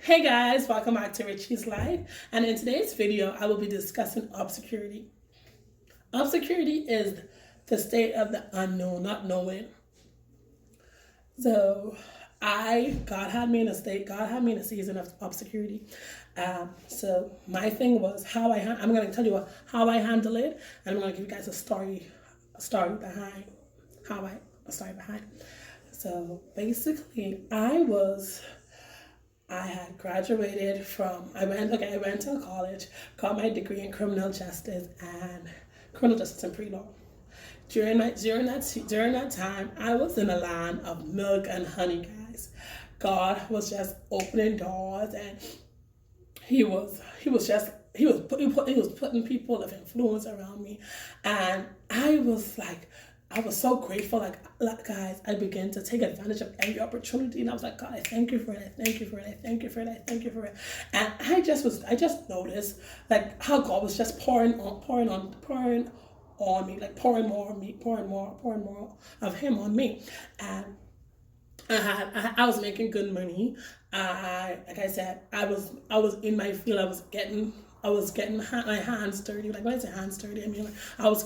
Hey guys, welcome back to Richie's Life. And in today's video, I will be discussing obscurity. Obscurity is the state of the unknown, not knowing. So, God had me in a state, God had me in a season of obscurity. So my thing was I'm going to tell you how I handle it, and I'm going to give you guys a story behind a story behind. So basically, I had graduated from, I went to college, got my degree in criminal justice and pre-law. During that time, I was in a land of milk and honey, guys. God was just opening doors, and he was putting people of influence around me, and I was so grateful. Guys, I began to take advantage of every opportunity, and I was like, God, I thank you for it. I thank you for it. I thank you for it. I thank you for it. And I just noticed like how God was just pouring on me, like pouring more of Him on me, and I was making good money. Like I said, I was in my field. I was getting my hands dirty. Like when I say hands dirty, I mean like I was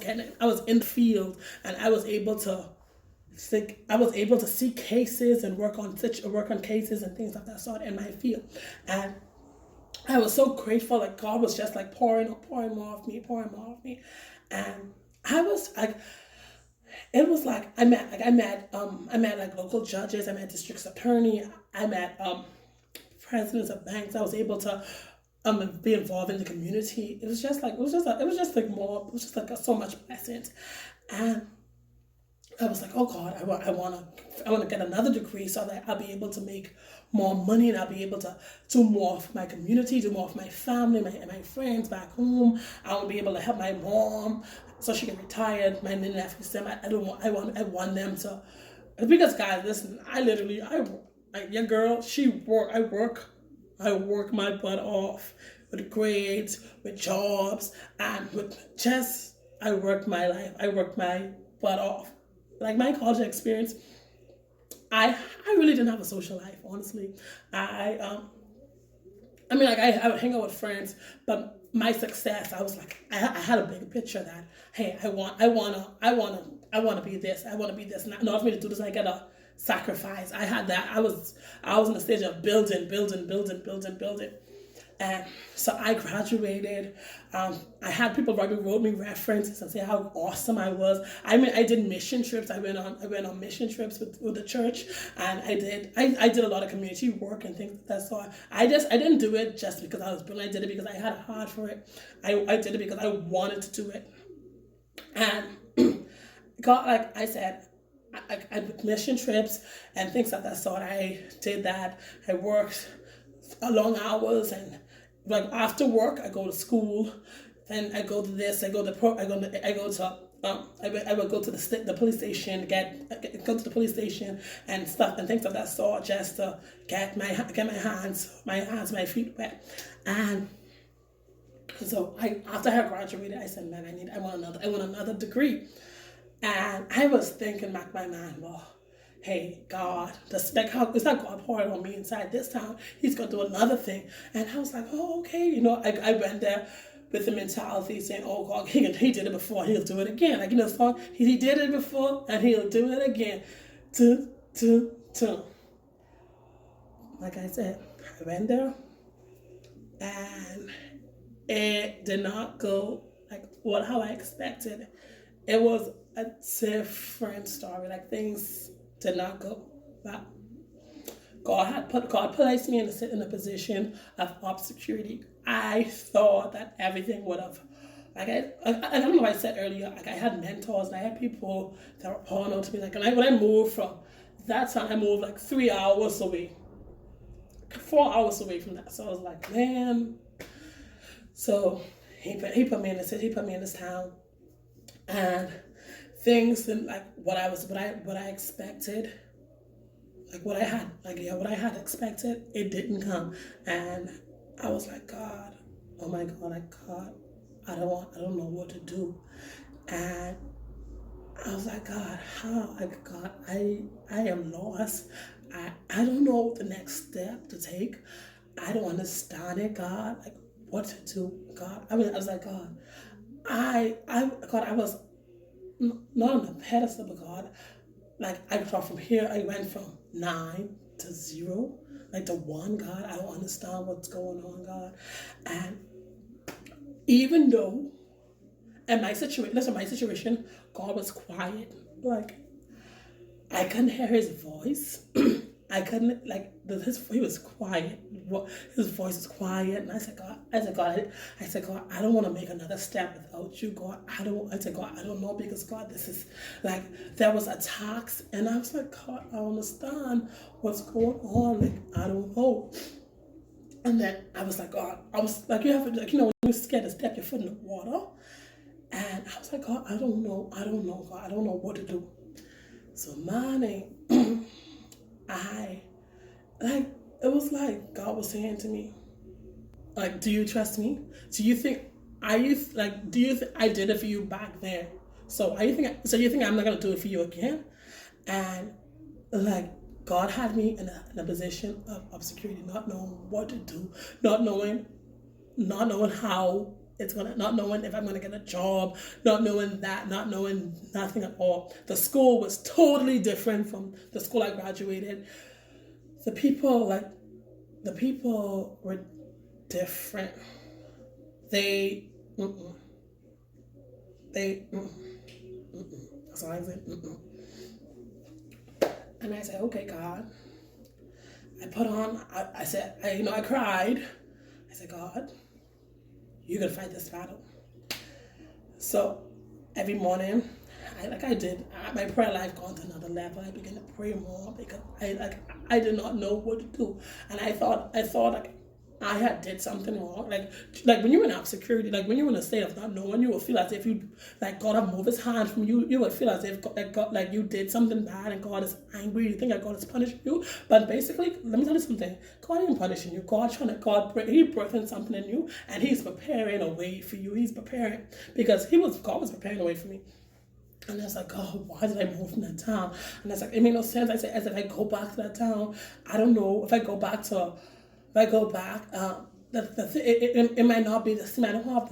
in the field, and I was able to see cases and work on cases and things of that sort in my field, and I was so grateful. Like God was just like pouring more of me, and I was like, it was like I met like local judges, I met district attorney, I met presidents of banks. I was able to be involved in the community. It was just like so much blessings, and I was like, oh God, I want to get another degree so that I'll be able to make more money, and I'll be able to do more for my community, do more for my family, my friends back home. I want to be able to help my mom so she can retire. My nephews, them, I want them to, because guys, listen, like your girl, I work my butt off with grades, with jobs, and with just, I work my life. I work my butt off. Like my college experience, I really didn't have a social life, honestly. I mean, like I would hang out with friends, but my success, I was like, I had a big picture that, hey, I wanna be this, I wanna be this. And in order for me to do this, I gotta sacrifice. I had that. I was in the stage of building. And so I graduated. I had people wrote me references and say how awesome I was. I mean, I did mission trips. I went on mission trips with the church, and I did a lot of community work and things like that. So I didn't do it just because I was brilliant. I did it because I had a heart for it. I did it because I wanted to do it. And God, like I said, I mission trips and things like that sort. I did that. I worked long hours, and like after work I go to school, then I go to this, I go to I would go to the police station, go to the police station and stuff and things of that sort, just to get my my feet wet. And so after I graduated, I said, man, I want another degree. And I was thinking back my mind, well, hey, God, it's not God pouring on me inside this time. He's going to do another thing. And I was like, oh, okay. I went there with the mentality saying, oh, God, he did it before, he'll do it again. Like, the song, he did it before, and he'll do it again. Like I said, I went there, and it did not go like how I expected. It was a different story. Like things did not go well. God placed me in a position of obscurity. I thought that everything would have, like I don't know. I said earlier, like I had mentors and I had people that were pouring out to me. Like when I moved from that time, I moved like 3 hours away, 4 hours away from that. So I was like, man. So he put me in this town, and things and like what I expected, like what I had expected, it didn't come. And I was like, God, oh my God, like God, I don't know what to do. And I was like, God, how? Like God, I am lost. I don't know the next step to take. I don't understand it, God. Like, what to do, God? I mean, I was like, God, God, I was not on the pedestal, but God, like, I thought from here, I went from 9 to 0, like to 1, God. I don't understand what's going on, God. And even though, in my situation, listen, my situation, God was quiet. Like, I couldn't hear his voice. I couldn't he was quiet. His voice was quiet, and I said, God, I don't want to make another step without you, God. I said, God, I don't know, because God, this is like, there was attacks, and I was like, God, I don't understand what's going on. Like, I don't know. And then I was like, God, I was like, you have to, like, when you're scared to step your foot in the water, and I was like, God, I don't know, God, I don't know what to do. So, man, it was like God was saying to me, like, do you trust me? Do you think I did it for you back then? So you think I'm not gonna do it for you again? And like, God had me in a position of obscurity, not knowing what to do, not knowing how it's gonna, not knowing if I'm gonna get a job, not knowing nothing at all. The school was totally different from the school I graduated. The people were different. They, that's all I said. And I said, okay, God. I cried. I said, God, you're gonna fight this battle. So every morning, my prayer life gone to another level. I began to pray more, because I did not know what to do, and I thought like I had did something wrong. Like when you're in obscurity, like when you're in a state of not knowing, you will feel as if you, like, God have moved his hand from you. You would feel as if God, like you did something bad and God is angry. You think that God is punishing you, but basically, let me tell you something. God ain't punishing you. He birthing something in you, and he's preparing a way for you. He's preparing, because God was preparing a way for me. And I was like, oh, why did I move from that town? And I was like, it made no sense. I said, as if I go back to that town, I don't know if I go back, it might not be the same. I don't have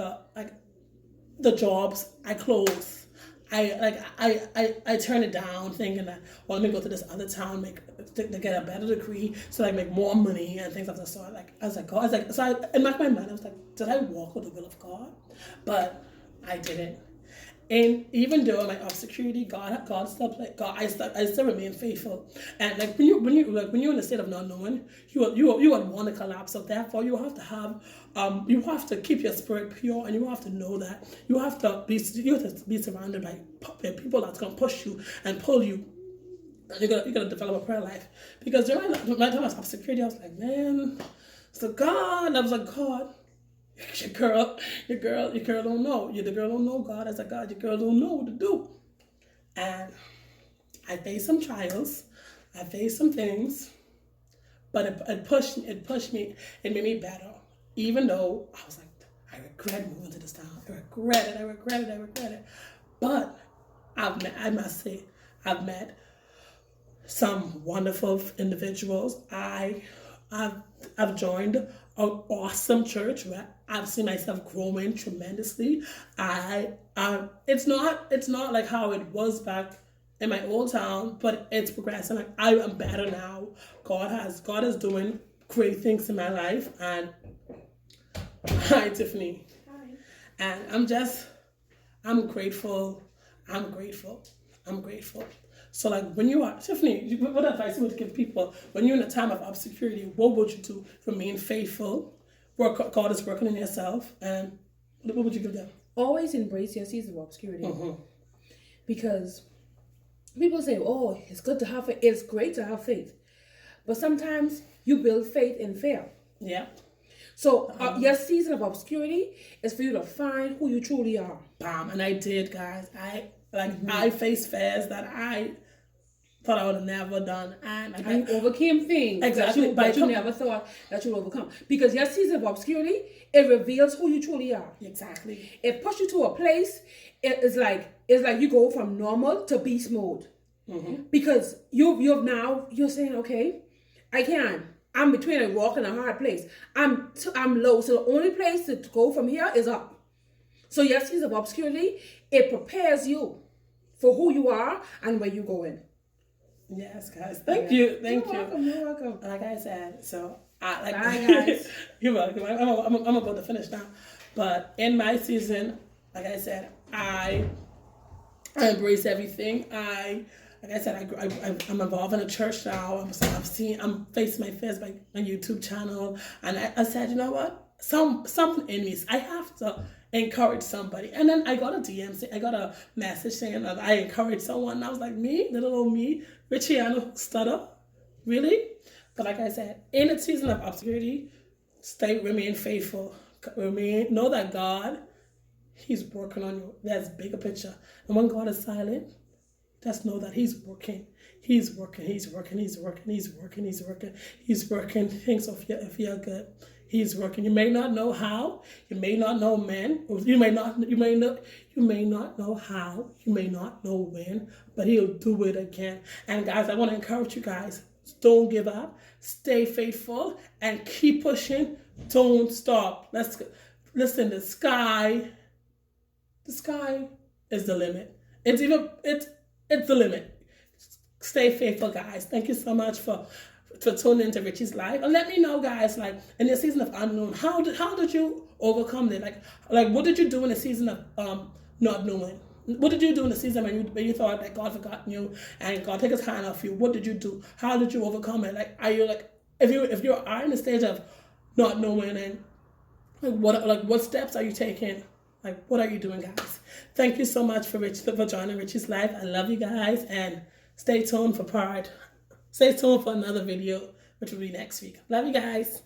the jobs. I close. I turn it down, thinking that, well, let me go to this other town, to get a better degree, so I make more money and things of that sort. Like, I was like, God, in my mind, I was like, did I walk with the will of God? But I didn't. And even though my obscurity, God still played. God, I still remain faithful. And like when you're in a state of not knowing, you would want to collapse. So therefore, you have to keep your spirit pure, and you have to know that you have to be surrounded by people that's gonna push you and pull you. And you're gonna develop a prayer life, because during my time of obscurity, I was like, man, so God, I was like, God. Your girl don't know. The girl don't know God. I said, God, your girl don't know what to do. And I faced some trials. I faced some things. But it pushed me. It made me better. Even though I was like, I regret moving to this town. I regret it. But I must say, I've met some wonderful individuals. I've joined an awesome church where I've seen myself growing tremendously. It's not like how it was back in my old town, but it's progressing. Like, I am better now. God is doing great things in my life, and hi, Tiffany. Hi. And I'm grateful. So, like, when you are, Tiffany, what advice would you give people when you're in a time of obscurity? What would you do? Remain faithful. God is working in yourself. And what would you give them? Always embrace your season of obscurity. Because people say, oh, it's good to have faith. It's great to have faith. But sometimes you build faith in fear. Yeah. So your season of obscurity is for you to find who you truly are. Bam. And I did, guys. I faced fears that I thought I would have never done, and you overcame things exactly that you never thought that you would overcome. Because your season of obscurity, it reveals who you truly are. Exactly. It pushes you to a place. It's like you go from normal to beast mode. Because you're saying, okay, I can. I'm between a rock and a hard place. I'm low, so the only place to go from here is up. So your season of obscurity, it prepares you for who you are and where you're going. Yes, guys. Thank you. You're welcome. Like I said, so Bye, guys. You're welcome. I'm about to finish now, but in my season, like I said, I embrace everything. Like I said, I'm involved in a church now. I'm facing my face by my YouTube channel, and I said, you know what? Something in me. I have to encourage somebody. And then I got a message saying that I encouraged someone. And I was like, me, little old me, Richiano stutter, really? But like I said, in a season of obscurity, remain faithful. Know that God, He's working on you. There's a bigger picture. And when God is silent, just know that He's working. He's working. Things if you're good. He's working. You may not know how. You may not know when. You may not know how. You may not know when. But He'll do it again. And guys, I want to encourage you guys. Don't give up. Stay faithful and keep pushing. Don't stop. Listen. The sky is the limit. It's the limit. Stay faithful, guys. Thank you so much for tuning into Richie's life. And let me know, guys, like in the season of unknown, how did you overcome it? Like what did you do in the season of not knowing? What did you do in the season when you thought that God forgotten you and God took His hand off you? What did you do? How did you overcome it? Like, are you like if you are in the stage of not knowing, and what steps are you taking? Like, what are you doing, guys? Thank you so much for joining Richie's life. I love you guys, and stay tuned for another video, which will be next week. Love you guys.